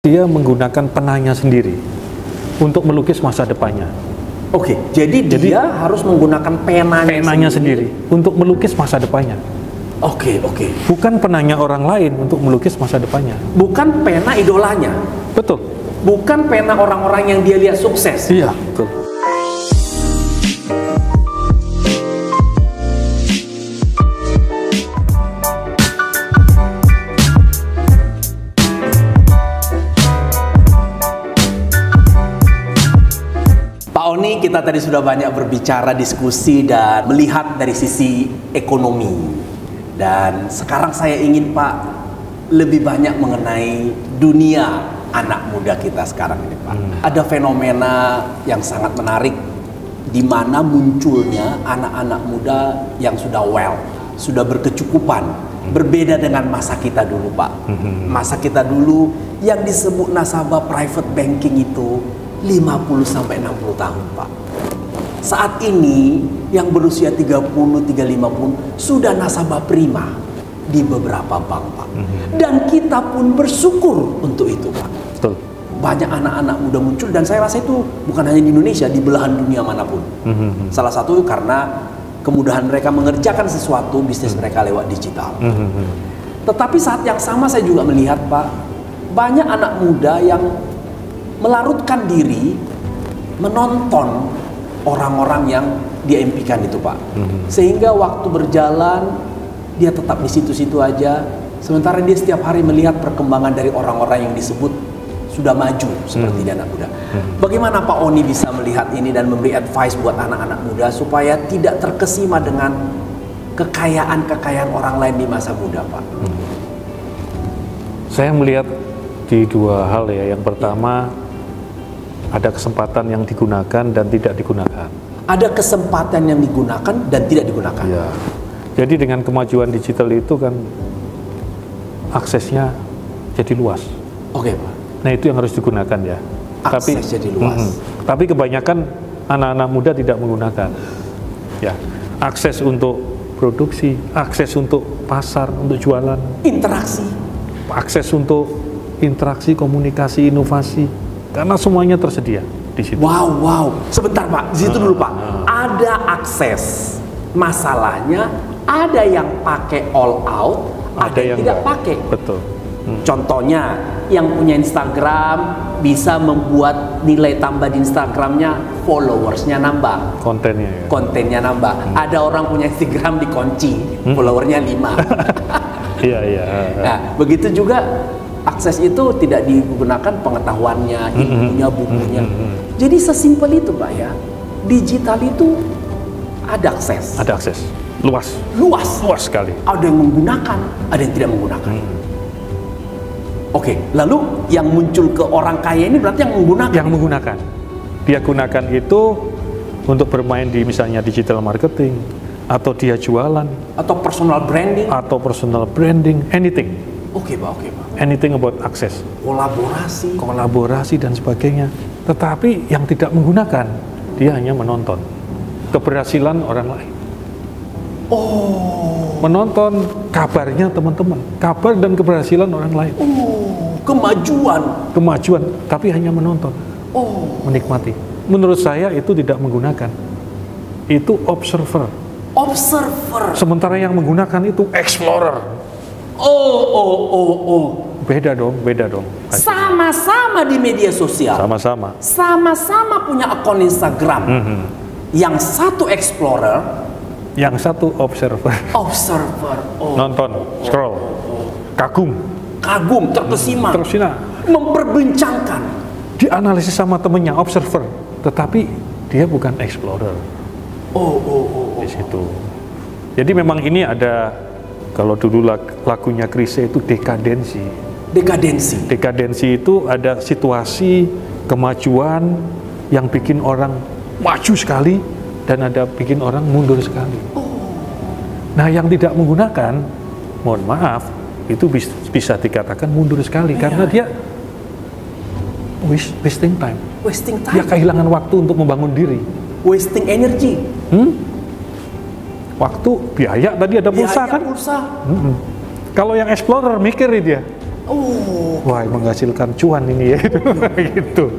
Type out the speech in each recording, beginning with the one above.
Dia menggunakan penanya sendiri untuk melukis masa depannya. Oke, jadi dia harus menggunakan penanya sendiri untuk melukis masa depannya. Oke. Bukan penanya orang lain untuk melukis masa depannya. Bukan pena idolanya. Betul. Bukan pena orang-orang yang dia lihat sukses. Iya, betul. Pak Oni, kita tadi sudah banyak berbicara, diskusi, dan melihat dari sisi ekonomi. Dan sekarang saya ingin Pak lebih banyak mengenai dunia anak muda kita sekarang ini Pak. Ada fenomena yang sangat menarik di mana munculnya anak-anak muda yang sudah sudah berkecukupan. Berbeda dengan masa kita dulu Pak. Masa kita dulu yang disebut nasabah private banking itu 50-60 tahun Pak. Saat ini yang berusia 30-35 pun sudah nasabah prima di beberapa bank Pak. Dan kita pun bersyukur untuk itu Pak. Betul. Banyak anak-anak muda muncul dan saya rasa itu bukan hanya di Indonesia, di belahan dunia manapun. Salah satu karena kemudahan mereka mengerjakan sesuatu bisnis mereka lewat digital. Tetapi saat yang sama saya juga melihat Pak, banyak anak muda yang melarutkan diri menonton orang-orang yang dia impikan itu Pak. Sehingga waktu berjalan dia tetap di situ-situ aja, sementara dia setiap hari melihat perkembangan dari orang-orang yang disebut sudah maju seperti dia anak muda. Bagaimana Pak Oni bisa melihat ini dan memberi advice buat anak-anak muda supaya tidak terkesima dengan kekayaan-kekayaan orang lain di masa muda Pak? Saya melihat di dua hal ya. Yang pertama, ada kesempatan yang digunakan dan tidak digunakan. Ada kesempatan yang digunakan dan tidak digunakan. Ya. Jadi dengan kemajuan digital itu kan aksesnya jadi luas. Oke Pak. Nah itu yang harus digunakan ya. Akses jadi luas. Tapi kebanyakan anak-anak muda tidak menggunakan. Ya. Akses untuk produksi, akses untuk pasar, untuk jualan. Interaksi. Akses untuk interaksi, komunikasi, inovasi. Karena semuanya tersedia di situ. Wow. Sebentar Pak, di situ dulu Pak. Ada akses. Masalahnya ada yang pakai all out, ada yang tidak pakai. Betul. Contohnya, yang punya Instagram bisa membuat nilai tambah di Instagramnya, followersnya nambah. Kontennya ya. Kontennya nambah. Ada orang punya Instagram dikunci, followernya 5. Iya. Nah, begitu juga akses itu tidak digunakan pengetahuannya, ilmunya, bukunya. Jadi sesimpel itu Pak ya. Digital itu ada akses. Ada akses. Luas sekali. Ada yang menggunakan, ada yang tidak menggunakan. Oke, lalu yang muncul ke orang kaya ini berarti yang menggunakan. Yang menggunakan. Dia gunakan itu untuk bermain di misalnya digital marketing, atau dia jualan, atau personal branding, anything. Oke Pak. Anything about access. Kolaborasi dan sebagainya. Tetapi yang tidak menggunakan, dia hanya menonton keberhasilan orang lain. Menonton kabarnya teman-teman, kabar dan keberhasilan orang lain. Kemajuan, tapi hanya menonton. Menikmati. Menurut saya itu tidak menggunakan. Itu observer. Sementara yang menggunakan itu explorer. Beda dong. Sama-sama di media sosial. Sama-sama punya akun Instagram. Yang satu explorer, yang satu observer. Nonton, scroll, kagum, terkesima, memperbincangkan, dianalisis sama temennya, observer, tetapi dia bukan explorer. Di situ. Jadi memang ini ada, kalau dulu lagunya Chrisye itu dekadensi. Dekadensi itu ada situasi kemajuan yang bikin orang maju sekali dan ada bikin orang mundur sekali. Nah, yang tidak menggunakan, mohon maaf, itu bisa dikatakan mundur sekali karena dia wasting time. Dia kehilangan waktu untuk membangun diri. Wasting energy. Waktu, biaya, tadi ada pulsa kan? Kalau yang explorer mikir dia, Oh, Wah, menghasilkan cuan ini ya, gitu.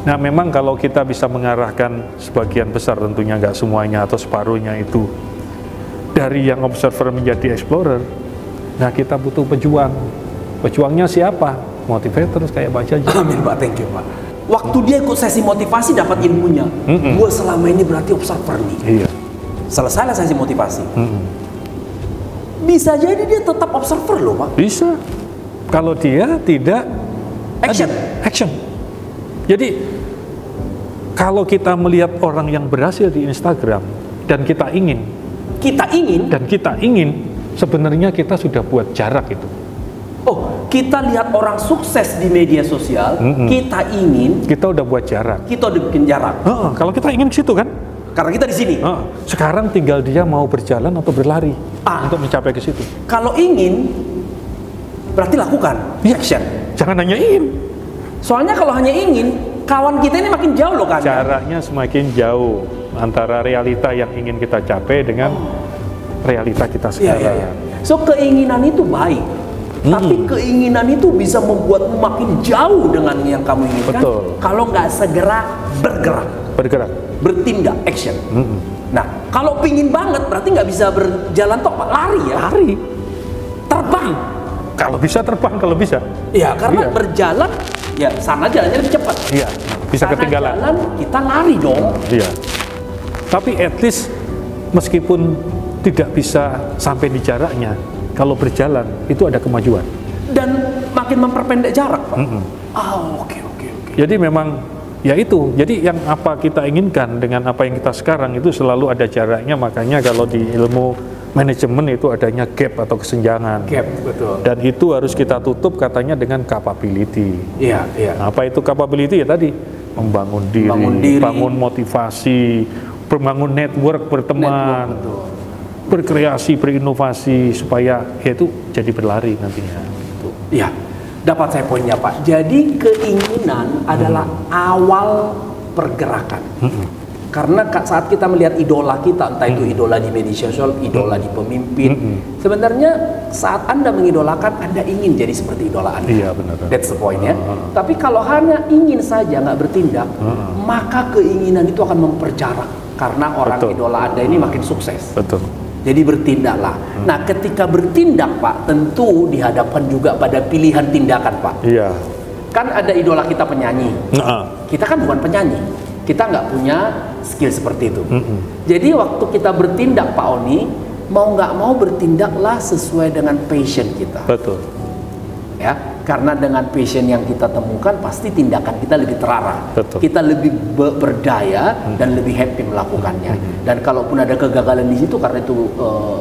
Nah, memang kalau kita bisa mengarahkan sebagian besar, tentunya nggak semuanya atau separuhnya itu dari yang observer menjadi explorer, nah kita butuh pejuang. Pejuangnya siapa? Motivator kayak Pak Jaja. amin Pak, thank you Pak. Waktu dia ikut sesi motivasi dapat ilmunya, gue selama ini berarti observer nih. Iya. Selesai sesi motivasi. Bisa jadi dia tetap observer loh Pak. Bisa. Kalau dia tidak action. Jadi kalau kita melihat orang yang berhasil di Instagram dan kita ingin sebenarnya kita sudah buat jarak itu. Oh, kita lihat orang sukses di media sosial, kita udah buat jarak. Kita udah bikin jarak. Kalau kita ingin ke situ kan? Karena kita di sini. Sekarang tinggal dia mau berjalan atau berlari untuk mencapai ke situ. Kalau ingin, berarti lakukan, action. Jangan hanya ingin. Soalnya kalau hanya ingin, kawan kita ini makin jauh loh kan? Jaraknya semakin jauh antara realita yang ingin kita capai dengan realita kita sekarang. So keinginan itu baik, tapi keinginan itu bisa membuatmu makin jauh dengan yang kamu inginkan. Betul. Kalau nggak segera bergerak, bertindak, action. Nah, kalau pingin banget berarti nggak bisa berjalan tok, lari ya? Lari, terbang. Kalau bisa terbang, kalau bisa. Iya, karena berjalan ya sana jalannya lebih cepat. Iya, bisa sana ketinggalan. Jalan kita lari dong. Iya. Tapi at least meskipun tidak bisa sampai di jaraknya, kalau berjalan itu ada kemajuan. Dan makin memperpendek jarak, Pak. Oke. Jadi memang ya itu. Jadi yang apa kita inginkan dengan apa yang kita sekarang itu selalu ada jaraknya. Makanya kalau di ilmu manajemen itu adanya gap atau kesenjangan. Gap, betul. Dan itu harus kita tutup katanya dengan capability. Iya. Apa itu capability ya tadi? Membangun diri, bangun motivasi, membangun network, berteman, berkreasi, berinovasi supaya ya itu jadi berlari nantinya. Iya, dapat saya poinnya Pak. Jadi keinginan adalah awal pergerakan. Karena saat kita melihat idola kita, entah itu idola di media sosial, idola di pemimpin, sebenarnya saat Anda mengidolakan, Anda ingin jadi seperti idola Anda. Iya, benar. That's the point ya. Tapi kalau hanya ingin saja, nggak bertindak, maka keinginan itu akan memperjarak. Karena orang idola Anda ini makin sukses. Betul. Jadi bertindaklah. Nah, ketika bertindak Pak, tentu dihadapkan juga pada pilihan tindakan Pak. Iya. Kan ada idola kita penyanyi. Kita kan bukan penyanyi. Kita nggak punya skill seperti itu. Jadi waktu kita bertindak Pak Oni, mau nggak mau bertindaklah sesuai dengan passion kita. Betul. Ya, karena dengan passion yang kita temukan pasti tindakan kita lebih terarah. Betul. Kita lebih berdaya dan lebih happy melakukannya. Dan kalaupun ada kegagalan di situ karena itu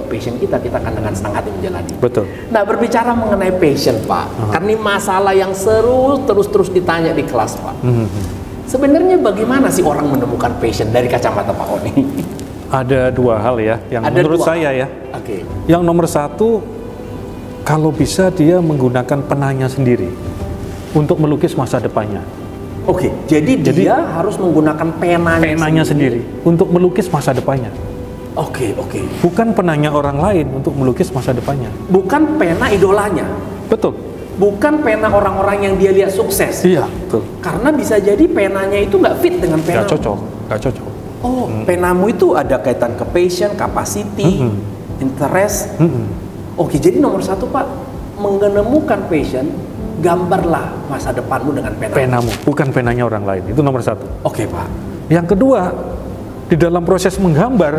passion kita akan dengan senang hati menjalani. Betul. Nah, berbicara mengenai passion Pak, karena ini masalah yang seru terus ditanya di kelas Pak. Sebenarnya bagaimana sih orang menemukan passion dari kacamata Pak Oni? Ada dua hal ya, yang menurut saya ya. Oke. Yang nomor satu, kalau bisa dia menggunakan penanya sendiri untuk melukis masa depannya. Oke, jadi dia harus menggunakan penanya sendiri untuk melukis masa depannya. Oke. Bukan penanya orang lain untuk melukis masa depannya. Bukan pena idolanya. Betul. Bukan pena orang-orang yang dia lihat sukses. Iya, betul. Karena bisa jadi penanya itu nggak fit dengan pena. Nggak cocok. Oh, penamu itu ada kaitan ke passion, capacity, interest. Oke, jadi nomor satu Pak, menemukan passion, gambarlah masa depanmu dengan penamu, bukan penanya orang lain. Itu nomor satu. Oke Pak. Yang kedua, di dalam proses menggambar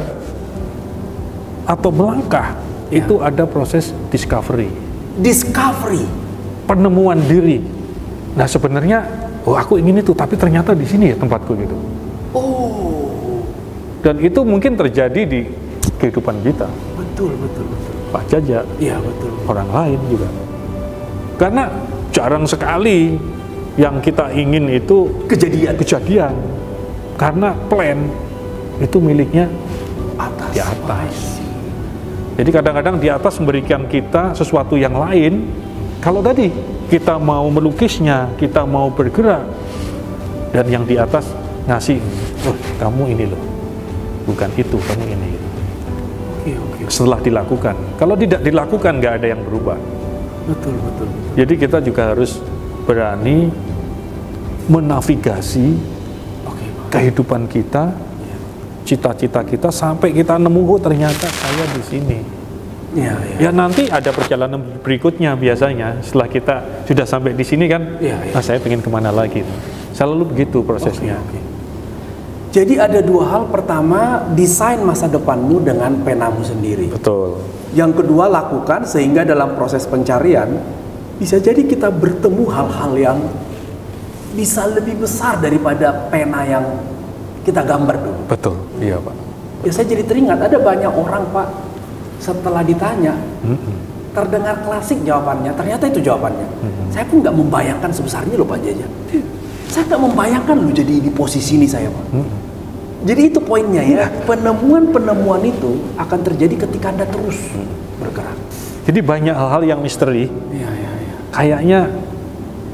atau melangkah, itu ada proses discovery. Penemuan diri. Nah sebenarnya, aku ingin itu, tapi ternyata di sini ya tempatku gitu. Dan itu mungkin terjadi di kehidupan kita. Betul. Pak Jaja, Iya betul. orang lain juga. Karena jarang sekali yang kita ingin itu kejadian. Karena plan itu miliknya di atas. Jadi kadang-kadang di atas memberikan kita sesuatu yang lain. Kalau tadi kita mau melukisnya, kita mau bergerak, dan yang di atas ngasih, kamu ini loh, bukan itu, kamu ini. Oke. Setelah dilakukan, kalau tidak dilakukan nggak ada yang berubah. Betul. Jadi kita juga harus berani menavigasi kehidupan kita, cita-cita kita sampai kita nemu ternyata saya di sini. Ya nanti ada perjalanan berikutnya biasanya setelah kita sudah sampai di sini kan. Nah saya pengen kemana lagi? Selalu begitu prosesnya. Jadi ada dua hal. Pertama, desain masa depanmu dengan penamu sendiri. Betul. Yang kedua, lakukan sehingga dalam proses pencarian bisa jadi kita bertemu hal-hal yang bisa lebih besar daripada pena yang kita gambar dulu. Betul, iya Pak. Ya saya jadi teringat ada banyak orang Pak, setelah ditanya terdengar klasik jawabannya, ternyata itu jawabannya. Saya pun nggak membayangkan sebesar ini loh Pak Jaja. Saya nggak membayangkan loh jadi di posisi ini saya Pak. Jadi itu poinnya ya, penemuan-penemuan itu akan terjadi ketika Anda terus bergerak. Jadi banyak hal-hal yang misteri. Kayaknya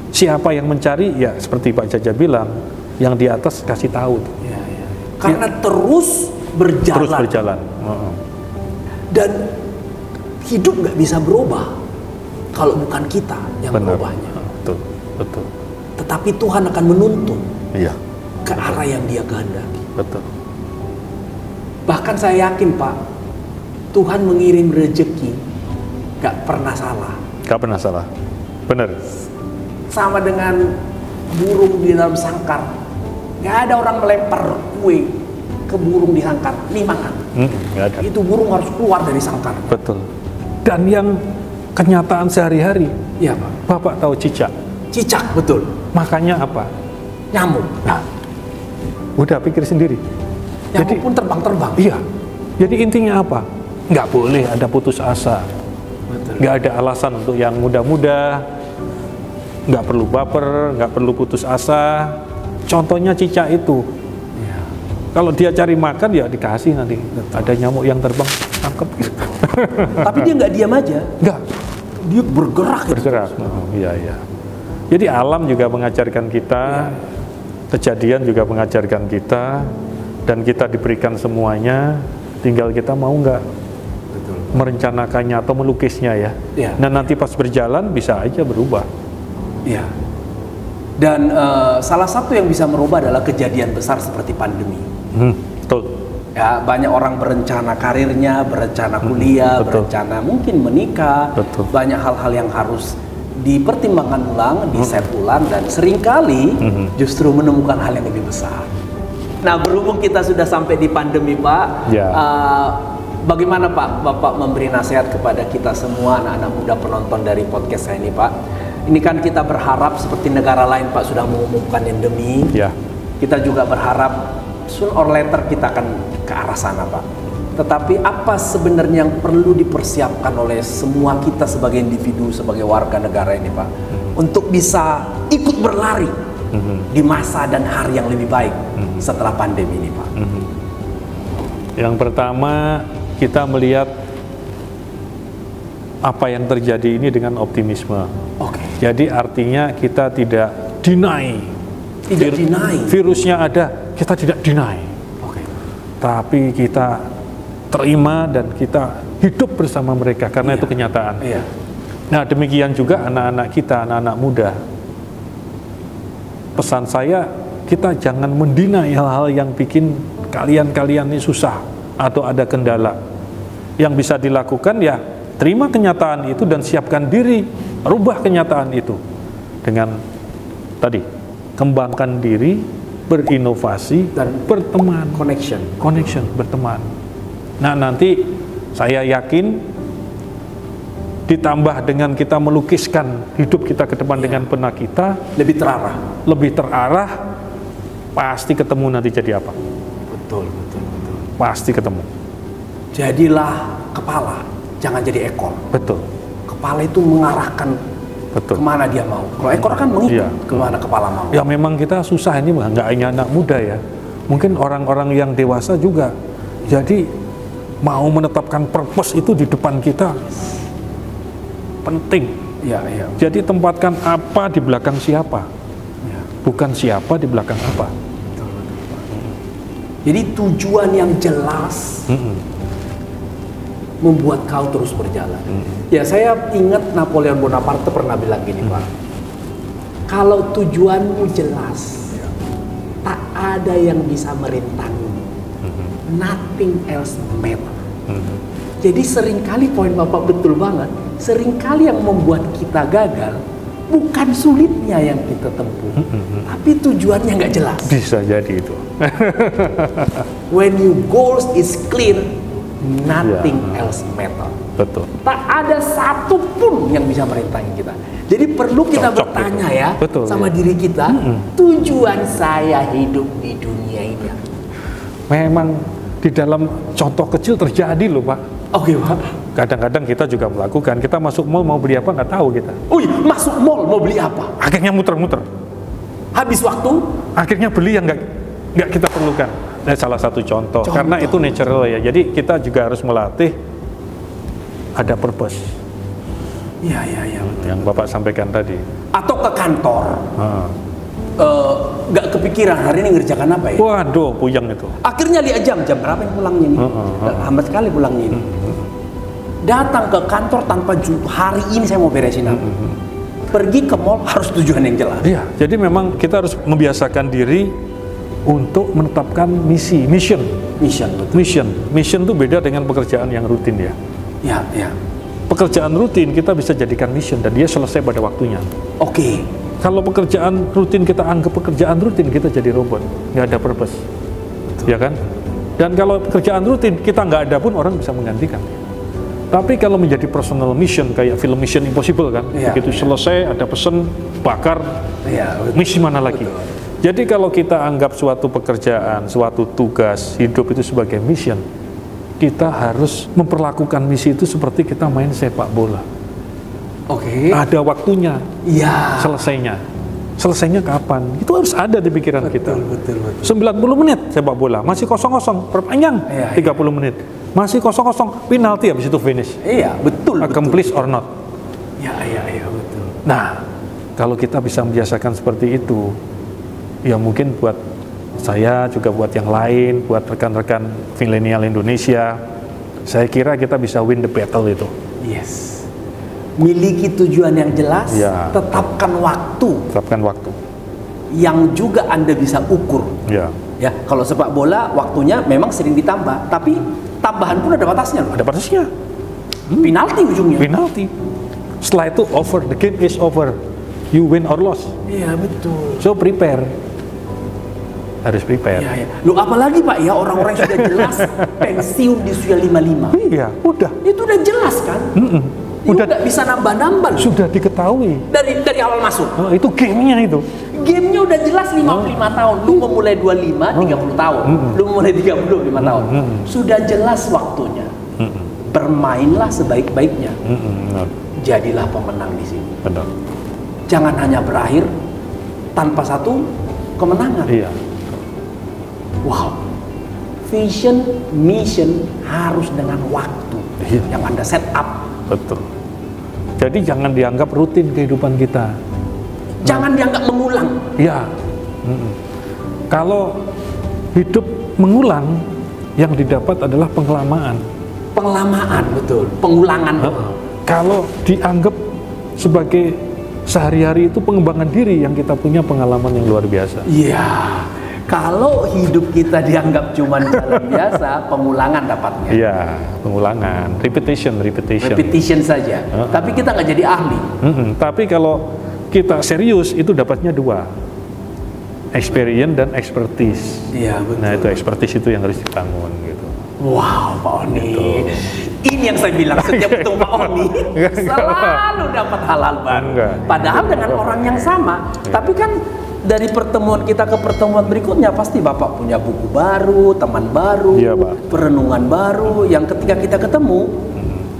siapa yang mencari, ya seperti Pak Jaja bilang, yang di atas kasih tahu. Karena terus berjalan. Terus berjalan. Dan hidup nggak bisa berubah kalau bukan kita yang berubahnya. Betul. Tetapi Tuhan akan menuntun ke arah yang Dia kehendaki. Betul. Bahkan saya yakin Pak, Tuhan mengirim rezeki gak pernah salah. Gak pernah salah, benar. Sama dengan burung di dalam sangkar, gak ada orang melempar kue ke burung di sangkar, nih makan. Gak ada. Itu burung harus keluar dari sangkar. Betul. Dan yang kenyataan sehari-hari, iya Pak. Bapak tahu cicak? Cicak, betul. Makannya apa? Nyamuk. Nah, udah pikir sendiri. Nyamuk pun terbang-terbang. Iya. Jadi intinya apa? Nggak boleh ada putus asa. Betul. Nggak ada alasan untuk yang muda-muda. Nggak perlu baper, nggak perlu putus asa. Contohnya cicak itu. Kalau dia cari makan ya dikasih nanti. Ada nyamuk yang terbang, tangkap. Tapi dia nggak diam aja. Nggak. Dia bergerak. Bergerak. Iya. Jadi alam juga mengajarkan kita. Kejadian juga mengajarkan kita, dan kita diberikan semuanya, tinggal kita mau nggak merencanakannya atau melukisnya ya. Nah nanti pas berjalan bisa aja berubah. Iya. Dan salah satu yang bisa merubah adalah kejadian besar seperti pandemi. Betul. Ya, banyak orang berencana karirnya, berencana kuliah, berencana mungkin menikah. Banyak hal-hal yang harus dipertimbangkan ulang, di-set ulang, dan seringkali justru menemukan hal yang lebih besar. Nah, berhubung kita sudah sampai di pandemi, Pak, bagaimana Pak, Bapak memberi nasihat kepada kita semua anak-anak muda penonton dari podcast saya ini, Pak? Ini kan kita berharap seperti negara lain, Pak, sudah mengumumkan endemi. Kita juga berharap soon or later kita akan ke arah sana, Pak. Tetapi apa sebenarnya yang perlu dipersiapkan oleh semua kita sebagai individu, sebagai warga negara ini Pak, untuk bisa ikut berlari di masa dan hari yang lebih baik setelah pandemi ini Pak? Yang pertama, kita melihat apa yang terjadi ini dengan optimisme. Jadi artinya kita tidak deny. Virusnya ada, kita tidak deny. Tapi kita terima dan kita hidup bersama mereka karena itu kenyataan. Nah demikian juga anak-anak kita, anak-anak muda. Pesan saya, kita jangan mendinai hal-hal yang bikin kalian ini susah atau ada kendala. Yang bisa dilakukan ya terima kenyataan itu dan siapkan diri, rubah kenyataan itu dengan tadi kembangkan diri, berinovasi dan berteman, connection, berteman. Nah nanti saya yakin ditambah dengan kita melukiskan hidup kita ke depan dengan pena kita lebih terarah, pasti ketemu nanti jadi apa? Betul. Pasti ketemu. Jadilah kepala, jangan jadi ekor. Betul. Kepala itu mengarahkan kemana dia mau. Kalau ekor kan mengikut kemana kepala mau. Ya memang kita susah ini, nggak hanya anak muda ya. Mungkin orang-orang yang dewasa juga. Jadi mau menetapkan purpose itu di depan kita penting. Jadi tempatkan apa di belakang siapa, bukan siapa di belakang apa. Jadi tujuan yang jelas membuat kau terus berjalan. Ya, saya ingat Napoleon Bonaparte pernah bilang gini, Pak. Kalau tujuanmu jelas, tak ada yang bisa merintangi. Nothing else matter. Jadi seringkali poin Bapak betul banget. Seringkali yang membuat kita gagal bukan sulitnya yang kita tempuh, tapi tujuannya nggak jelas. Bisa jadi itu. When your goals is clear, nothing else matter. Betul. Tak ada satupun yang bisa merintangi kita. Jadi perlu kita Cocok bertanya itu. ya Betul, sama diri kita, tujuan saya hidup di dunia ini. Memang di dalam contoh kecil terjadi loh Pak. Oke, Pak. Kadang-kadang kita juga melakukan, kita masuk mall mau beli apa nggak tahu kita. Oh iya, masuk mall mau beli apa? Akhirnya muter-muter. Habis waktu, Akhirnya beli yang nggak kita perlukan. Nah, salah satu contoh. Karena itu natural ya. Jadi kita juga harus melatih ada purpose. iya. Yang Bapak sampaikan tadi. Atau ke kantor, Ah. nggak kepikiran hari ini ngerjakan apa ya? Waduh, puyeng itu. Akhirnya lihat jam berapa yang pulangnya nih? Lambat sekali pulangnya ini. Datang ke kantor tanpa hari ini saya mau beresin apa? Pergi ke mall harus tujuan yang jelas. Iya, jadi memang kita harus membiasakan diri untuk menetapkan mission. Mission, betul. Mission itu beda dengan pekerjaan yang rutin ya. Ya. Pekerjaan rutin kita bisa jadikan mission dan dia selesai pada waktunya. Oke. Kalau pekerjaan rutin kita anggap pekerjaan rutin, kita jadi robot, nggak ada purpose, ya kan? Dan kalau pekerjaan rutin kita nggak ada pun orang bisa menggantikan. Tapi kalau menjadi personal mission kayak film Mission Impossible kan, begitu selesai ada pesan bakar, misi mana lagi? Jadi kalau kita anggap suatu pekerjaan, suatu tugas hidup itu sebagai mission, kita harus memperlakukan misi itu seperti kita main sepak bola. Oke. Ada waktunya. Iya. Selesainya kapan? Itu harus ada di pikiran kita. Betul. 90 menit sepak bola, masih kosong-kosong, perpanjang 30 menit. Masih kosong-kosong, penalti habis itu finish. Iya, betul. Accomplish or not. Iya, betul. Nah, kalau kita bisa membiasakan seperti itu, ya mungkin buat saya juga buat yang lain, buat rekan-rekan milenial Indonesia, saya kira kita bisa win the battle itu. Yes. Miliki tujuan yang jelas, tetapkan waktu. Yang juga Anda bisa ukur. Ya. Ya, kalau sepak bola waktunya memang sering ditambah, tapi tambahan pun ada batasnya loh. Ada batasnya. Penalti ujungnya. Penalti. Setelah itu over, the game is over. You win or loss. Iya, betul. So prepare. Harus prepare. Iya. Loh, apalagi Pak ya orang-orang yang sudah jelas pensiun di usia 55. Iya, udah. Itu udah jelas kan? Udah nggak bisa nambah-nambah. Sudah diketahui. Dari awal masuk. Oh, itu gamenya itu. Gamenya udah jelas 55 tahun. Lu memulai 25, 30 tahun. Lu memulai 35 tahun. Sudah jelas waktunya. Bermainlah sebaik-baiknya. Jadilah pemenang di sini. Benar. Jangan hanya berakhir tanpa satu kemenangan. Iya. Wow. Vision, mission harus dengan waktu yang Anda set up. Betul. Jadi jangan dianggap rutin kehidupan kita. Jangan dianggap mengulang. Ya. Kalau hidup mengulang, yang didapat adalah penglamaan. Penglamaan, betul. Pengulangan. Kalau dianggap sebagai sehari-hari itu pengembangan diri yang kita punya pengalaman yang luar biasa. Iya. Kalau hidup kita dianggap cuma jalan biasa, pengulangan dapatnya. Iya, pengulangan, repetition. Repetition saja. Tapi kita nggak jadi ahli. Tapi kalau kita serius itu dapatnya dua, experience dan expertise. Iya, betul. Nah itu expertise itu yang harus dibangun gitu. Wow, Pak Oni. Gitu. Ini yang saya bilang setiap ketemu Pak Oni selalu dapat hal-hal baru. Padahal dengan orang yang sama. Tapi kan dari pertemuan kita ke pertemuan berikutnya pasti Bapak punya buku baru, teman baru, perenungan baru yang ketika kita ketemu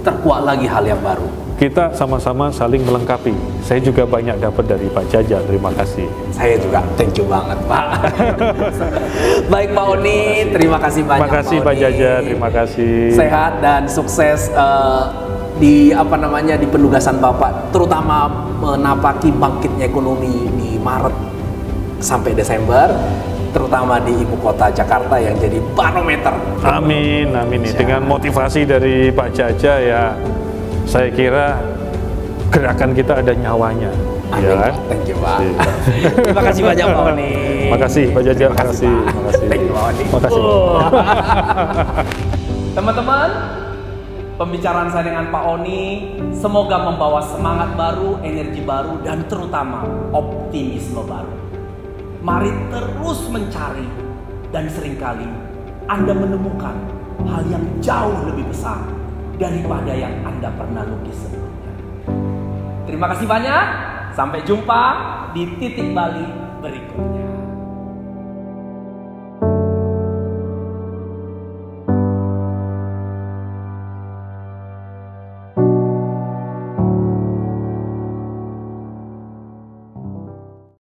terkuak lagi hal yang baru. Kita sama-sama saling melengkapi. Saya juga banyak dapat dari Pak Jaja. Terima kasih. Saya juga thank you banget Pak. Baik Pak Oni, terima kasih banyak. Terima kasih Pak Jaja, terima kasih. Sehat dan sukses di di penugasan Bapak, terutama menapaki bangkitnya ekonomi di Maret sampai Desember. terutama di ibu kota Jakarta yang jadi barometer. Amin, amin. Dengan motivasi dari Pak Jaja ya, saya kira gerakan kita ada nyawanya. Amin, Ya kan? thank you Pak. Terima kasih banyak Pak Oni. Makasih Pak Jaja, makasih. Thank you Pak Oni. Makasih. Teman-teman, pembicaraan saya dengan Pak Oni semoga membawa semangat baru, energi baru, dan terutama optimisme baru. Mari terus mencari, dan seringkali Anda menemukan hal yang jauh lebih besar daripada yang Anda pernah lukis sebelumnya. Terima kasih banyak, sampai jumpa di Titik Bali